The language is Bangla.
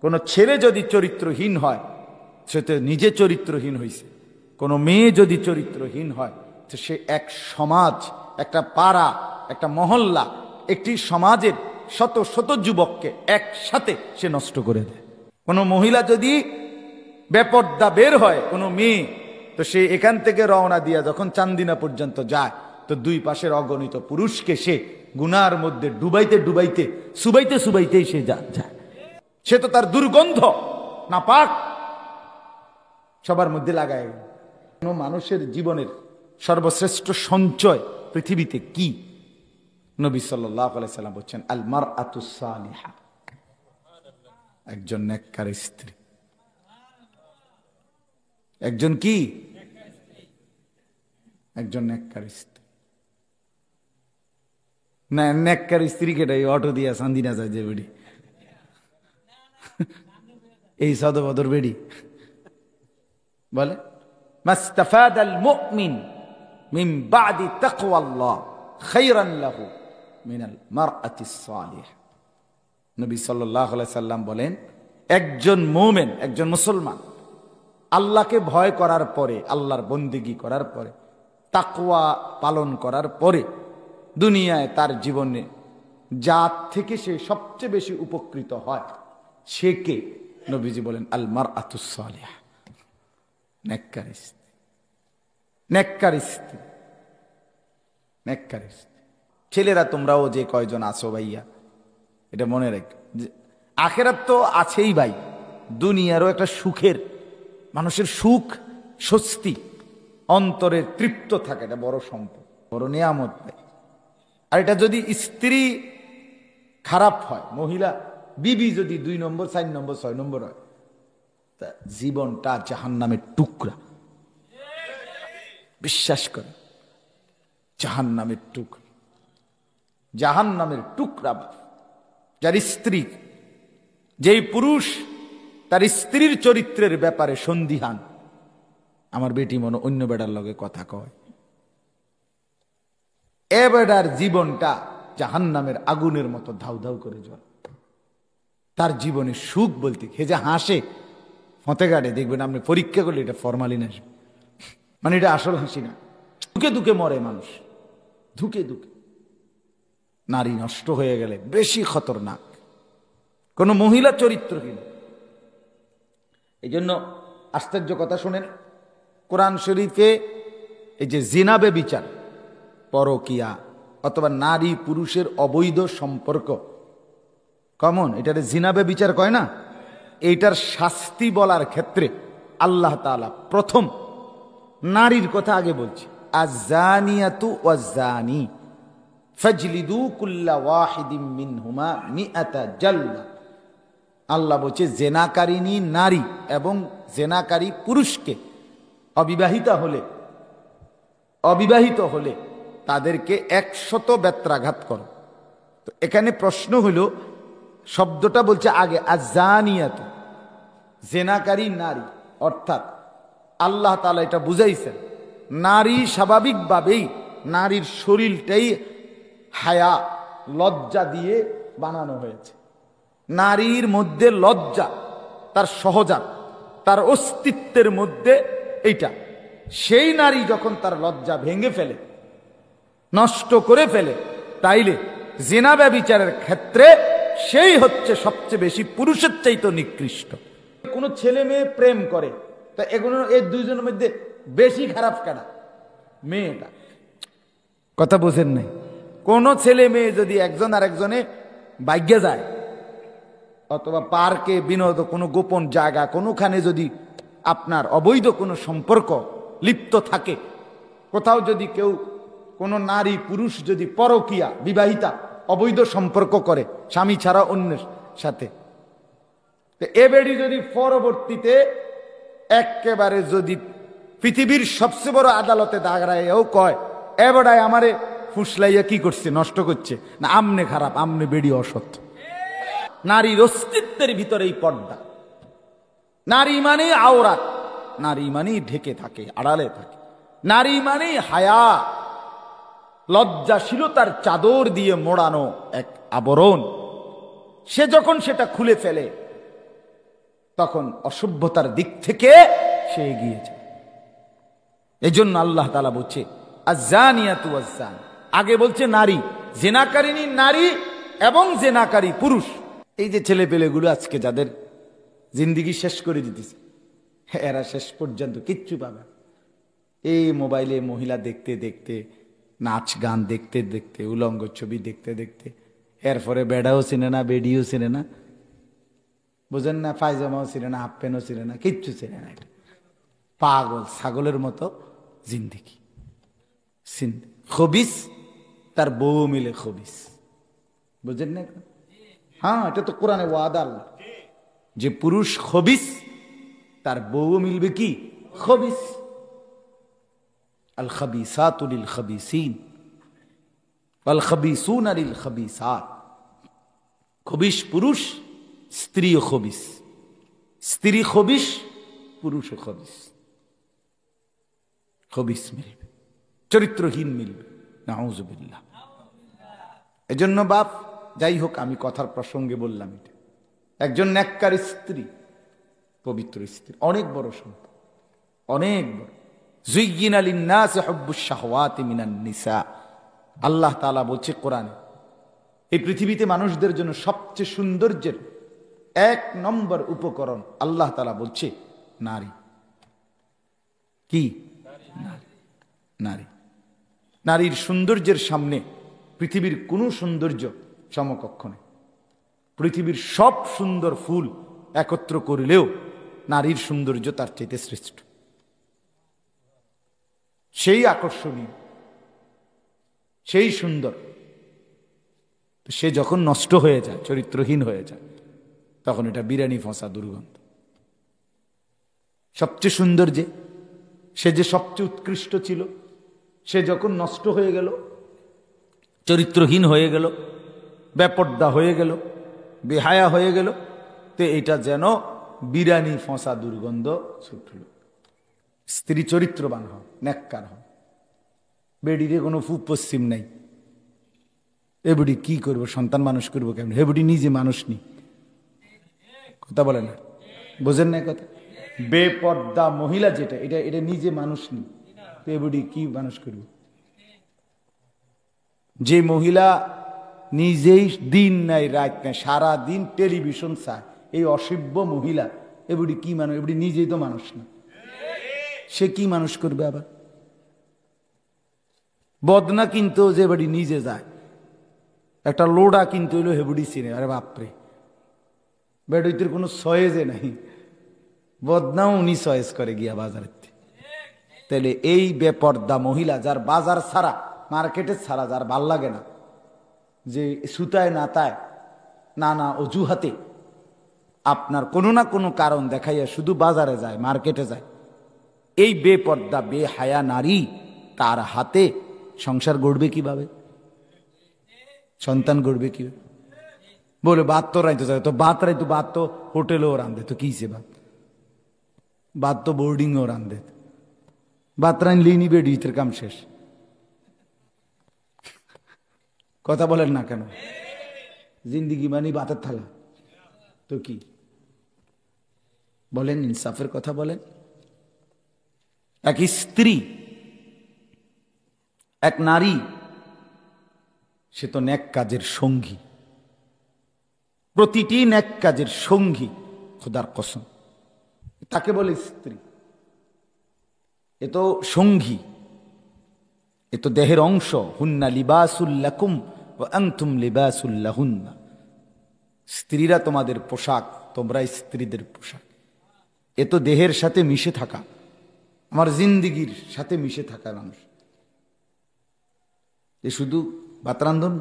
কোনো ছেলে যদি চরিত্রহীন হয় সে তো নিজে চরিত্রহীন হয়েছে, কোনো মেয়ে যদি চরিত্রহীন হয় তো সে এক সমাজ, একটা পাড়া, একটা মহল্লা, একটি সমাজের শত শত যুবককে একসাথে সে নষ্ট করে দেয়। কোনো মহিলা যদি বেপর্দা বের হয়, কোনো মেয়ে, তো সে এখান থেকে রওনা দিয়া যখন চান্দিনা পর্যন্ত যায় তো দুই পাশের অগণিত পুরুষকে সে গুনার মধ্যে ডুবাইতে ডুবাইতে সুবাইতে সুবাইতেই সে যায়। সে তো তার দুর্গন্ধ না পাক সবার মধ্যে লাগায়। কোনো মানুষের জীবনের সর্বশ্রেষ্ঠ সঞ্চয় পৃথিবীতে কি? নবী সাল্লাল্লাহু আলাইহি সাল্লাম বলেন, আল মারআতুস সালিহা, একজন নেককার স্ত্রী। একজন কি? একজন নেককার স্ত্রী। না, নেককার স্ত্রী কেটাই অটো দিয়া চান্দিনা যায় যে বেড়ি, এই সদবদর বেড়ি বলে মাস্তাফাদাল মুমিন মিন বাদি তাকওয়াল্লাহ খায়রান লাহু মিনাল মারআতিস সালিহা। নবী সাল্লাল্লাহু আলাইহি সাল্লাম বলেন, একজন মুমিন, একজন মুসলমান আল্লাহকে ভয় করার পরে, আল্লাহর বন্দেগী করার পরে, তাকওয়া পালন করার পরে দুনিয়ায় তার জীবনে জাত থেকে সে সবচেয়ে বেশি উপকৃত হয় সে কে? নবীজি বলেন, আল মারআতুস সালিহা, নেককার স্ত্রী। নেককার স্ত্রী, নেককার স্ত্রী। ছেলেরা তোমরাও যে কয়জন আছো ভাইয়া, এটা মনে রাখ, আখেরাত তো আছেই ভাই, দুনিয়ারও একটা সুখের, মানুষের সুখ স্বস্তি অন্তরে তৃপ্ত থাকে, এটা বড় সম্পদ, বড় নিয়ামত ভাই। আর এটা যদি স্ত্রী খারাপ হয়, মহিলা বিবি যদি 2 নম্বর 4 নম্বর 6 নম্বর হয়, তা জীবনটা জাহান্নামের টুকরা। বিশ্বাস করে, জাহান্নামের টুকরা, জাহান্নামের টুকরা। যার স্ত্রী, যেই পুরুষ তার স্ত্রীর চরিত্রের ব্যাপারে সন্দিহান, আমার বেটি মনে অন্য বেটার লগে কথা কয়, এ বেটার জীবনটা জাহান্নামের আগুনের মতো ধাউ ধাউ করে জ্বলে। তার জীবনে সুখ বলতে, হে যে হাসে ফতে গাড়ে, দেখবেন আপনি পরীক্ষা করলে এটা ফরমালিন আসবে, মানে এটা আসল হাসি না, দুঃখে দুঃখে মরে মানুষ, ধুকে ধুকে। নারী নষ্ট হয়ে গেলে বেশি খতরনাক। কোন মহিলা চরিত্রহীন, এই জন্য আশ্চর্য কথা শোনেন, কোরআন শরীফে এই যে জিনা ব্যভিচার, পরকিয়া অথবা নারী পুরুষের অবৈধ সম্পর্ক কমন, এটারে জিনা ব্যভিচার কয় না, এইটার শাস্তি বলার ক্ষেত্রে আল্লাহ তাআলা প্রথম নারীর কথা আগে বলছে, আয-যানিয়াতু ওয়াজ-যানি ফাজলিদু কুল্লা ওয়াহিদিম মিনহুমা মিআতা জালদা। আল্লাহ বলছে জেনাকারিনী নারী এবং জেনাকারী পুরুষকে অবিবাহিত হলে তাদেরকে 100 বেত্রাঘাত করো। তো এখানে প্রশ্ন হলো, শব্দটা বলছে আগে আয-যানিয়াতু, জেনাকারী নারী, অর্থাৎ আল্লাহ তাআলা এটা বুঝাইছেন নারী স্বাভাবিকভাবেই, নারীর শরীরটাই হায়া, লজ্জা দিয়ে বানানো হয়েছে। নারীর মধ্যে লজ্জা, তার সহজাত, তার অস্তিত্বের মধ্যে এইটা। সেই নারী যখন তার লজ্জা ভেঙে ফেলে, নষ্ট করে ফেলে, তাইলে জিনা ব্যভিচারের ক্ষেত্রে সেই হচ্ছে সবচেয়ে বেশি পুরুষের চাইতে নিকৃষ্ট। কোন ছেলে মেয়ে প্রেম করে, তা এগুলো এই দুইজনের মধ্যে বেশি খারাপ কেনা? মেয়েটা। কথা বোঝেন নাই? কোন ছেলে মেয়ে যদি একজন আর একজনে বাইকে যায়, অথবা পার্কে, বিনোদ, কোনো গোপন জায়গা, কোনোখানে যদি আপনার অবৈধ কোনো সম্পর্ক লিপ্ত থাকে, কোথাও যদি কেউ, কোনো নারী পুরুষ যদি পরকীয়া, বিবাহিতা অবৈধ সম্পর্ক করে স্বামী ছাড়া অন্যের সাথে, এ বেড়ি যদি পরবর্তীতে একেবারে যদি পৃথিবীর সবচেয়ে বড় আদালতে দাঁড়ায়ও কয়, এ বেড়ায় আমারে ফুসলাইয়া কি করছে, নষ্ট করছে, না আমনে খারাপ, আমনে বেড়ি অসৎ। নারীর অস্তিত্বের ভিতরে এই পর্দা। নারী মানেই আওরাত, নারী মানেই ঢেকে থাকে, আড়ালে থাকে। নারী মানেই হায়া, লজ্জাশীলতার চাদর দিয়ে মোড়ানো এক আবরণ। সে যখন সেটা খুলে ফেলে, তখন অসভ্যতার দিক থেকে সে এগিয়ে যায়। এই জন্য আল্লাহ তাআলা বলছে আয-যানিয়াতু ওয়াজ-যানি, আগে বলছে নারী, জিনাকারিনী নারী এবং জিনাকারী পুরুষ। এই যে ছেলে পেলেগুলো আজকে যাদের জিন্দেগি শেষ করে দিতেছে, এরা শেষ পর্যন্ত কিচ্ছু পাবে না। এই মোবাইলে মহিলা দেখতে দেখতে, নাচ গান দেখতে দেখতে, উলঙ্গ ছবি দেখতে দেখতে, এরপরে বেড়াও চিনে না, বেডিও চিনে না, বুঝেন না, পায়জামাও চিনে না, হাফ প্যান্টও চিনে না, কিচ্ছু চিনে না। এটা পাগল ছাগলের মতো জিন্দেগি। খবিস, তার বউ মিলে খবিস, বুঝেন না? হ্যাঁ, এটা তো কোরআনে ওয়াদা আল্লাহ, যে পুরুষ খবিস, তার বউ মিলবে কি খবিস। আল খাবিসাতু লিল খাবিসিন ওয়াল খাবিসুনা লিল খাবিসাত। খবিস পুরুষ, স্ত্রীও খবিস, স্ত্রী খবিস, পুরুষও খবিস। খবিস মিলবে, চরিত্রহীন মিলবে, নাউযুবিল্লাহ। এজন্য বাপ, যাই হোক, আমি কথার প্রসঙ্গে বললাম, এটা একজন নেককার স্ত্রী, পবিত্র স্ত্রী, অনেক বড় সম্পদ, অনেক বড়। যুয়্যিনা লিন-নাসি হুব্বুশ শাহওয়াতি মিনান নিসা। আল্লাহ তাআলা বলছে কোরআনে, এই পৃথিবীতে মানুষদের জন্য সবচেয়ে সৌন্দর্যের এক নম্বর উপকরণ আল্লাহ তাআলা বলছে নারী। কি? নারী। নারী। নারীর সৌন্দর্যের সামনে পৃথিবীর কোনো সৌন্দর্য সমকক্ষ নেই। পৃথিবীর সব সুন্দর ফুল একত্র করিলেও নারীর সৌন্দর্য তার চাইতে শ্রেষ্ঠ, সেই আকর্ষণীয়, সেই সুন্দর। সে যখন নষ্ট হয়ে যায়, চরিত্রহীন হয়ে যায়, তখন এটা বিরানি ফসা দুর্গন্ধ। সবচেয়ে সুন্দর যে, সে যে সবচেয়ে উৎকৃষ্ট ছিল, সে যখন নষ্ট হয়ে গেল, চরিত্রহীন হয়ে গেল, বেপর্দা হয়ে গেল, বেহায়া হয়ে গেল, তো এটা যেন বিরানি ফসা দুর্গন্ধ ছুটল। স্ত্রী চরিত্রবান হয়, নেককার হয়, বেডিরে কোনো পশ্চিম নাই। এ বুড়ি কি করবো, সন্তান মানুষ করবো কেমন? হে বুড়ি নিজে মানুষ নি, কথা বলে না, বোঝেন না কথা? বেপর্দা মহিলা যেটা, এটা এটা নিজে মানুষ নি, এ বুড়ি কি মানুষ করবো? যে মহিলা নিজেই দিন নাই রাত নাই, সারা দিন টেলিভিশন চায়, এই অসভ্য মহিলা, এ বুড়ি কি মানুষ? এ বুড়ি নিজেই তো মানুষ না, সে কি মানুষ করবে? আবার বদনা কিনতো যে বাড়ি নিজে যায়, একটা লোডা কিনতে হইলো, হেবুড়ি চিনে, আরে বাপরে, বেড়ইতের কোনো সয়েজে নাই, বদনাও উনি সয়েজ করে গিয়া বাজারের। তাহলে এই বেপর্দা মহিলা, যার বাজার ছাড়া, মার্কেটের ছাড়া যার ভাল লাগে না, যে সুতায় নাতায় নানা অজুহাতে আপনার কোনো না কোনো কারণ দেখাইয়া শুধু বাজারে যায়, মার্কেটে যায়, এই বেপর্দা বেহায়া নারী, তার হাতে সংসার গড়বে কিভাবে? সন্তান গড়বে কিভাবে? বলে ভাত তো রাইতে চায়, তো ভাত রাইতো, ভাত তো হোটেলেও রান্ধে, তো কিসে ভাত? ভাত তো বোর্ডিংও রান্ধে, ভাত রানলেই নিবে, ডিটের কাম শেষ। কথা বলেন না কেন? জিন্দিগি মানে ভাতের থালা, তো কি বলেন? ইনসাফের কথা বলেন। এক স্ত্রী, এক নারী, সে তো নেক কাজের সঙ্গী, প্রতিটি নেক কাজের সঙ্গী, খোদার কসম, তাকে বলে স্ত্রী। এ তো সঙ্গী, এ তো দেহের অংশ। হুন্না লিবাসুল লাকুম ওয়া আনতুম লিবাসুল লাহুন্না। স্ত্রীরা তোমাদের পোশাক, তোমরা স্ত্রীদের পোশাক। এ তো দেহের সাথে মিশে থাকা, আমার জিন্দিগির সাথে মিশে থাকা মানুষ। এ শুধু ভাত রান্ধন